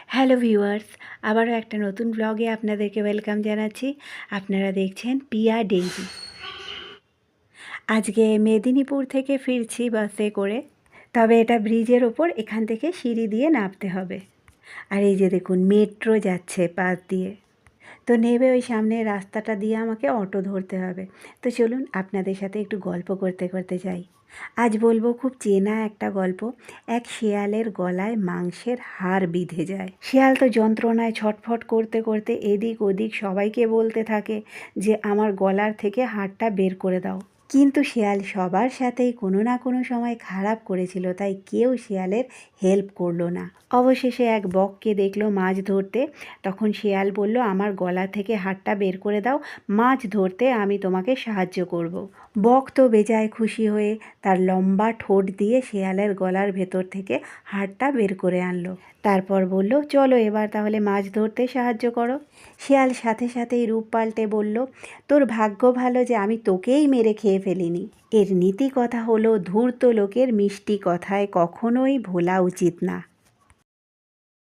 Hello viewers, আবারও একটা নতুন ব্লগে আপনাদেরকে ওয়েলকাম জানাচ্ছি। আপনারা দেখছেন পিয়া ডেইলি। আজকে মেদিনীপুর থেকে ফিরছি বাসে করে, তবে এটা ব্রিজের ওপর, এখান থেকে সিঁড়ি দিয়ে নামতে হবে। আর এই যে দেখুন মেট্রো যাচ্ছে পাশ দিয়ে, তো নেবে ওই সামনের রাস্তাটা দিয়ে আমাকে অটো ধরতে হবে। তো চলুন আপনাদের সাথে একটু গল্প করতে করতে যাই। আজ বলবো খুব চেনা একটা গল্প। এক শেয়ালের গলায় মাংসের হাড় বিঁধে যায়। শেয়াল তো যন্ত্রণায় ছটফট করতে করতে এদিক ওদিক সবাইকে বলতে থাকে যে আমার গলার থেকে হাড়টা বের করে দাও। কিন্তু শেয়াল সবার সাথেই কোনো না কোনো সময় খারাপ করেছিল, তাই কেউ শেয়ালের হেল্প করলো না। অবশেষে এক বককে দেখলো মাছ ধরতে, তখন শেয়াল বলল আমার গলা থেকে হাড়টা বের করে দাও, মাছ ধরতে আমি তোমাকে সাহায্য করব। বক তো বেজায় খুশি হয়ে তার লম্বা ঠোঁট দিয়ে শেয়ালের গলার ভেতর থেকে হাড়টা বের করে আনলো। তারপর বলল চলো এবার তাহলে মাছ ধরতে সাহায্য করো। শিয়াল সাথে সাথেই রূপ পাল্টে বলল তোর ভাগ্য ভালো যে আমি তোকেই মেরে খেয়ে ফেলিনি। এর নীতি কথা হলো ধূর্ত লোকের মিষ্টি কথায় কখনোই ভোলা উচিত না।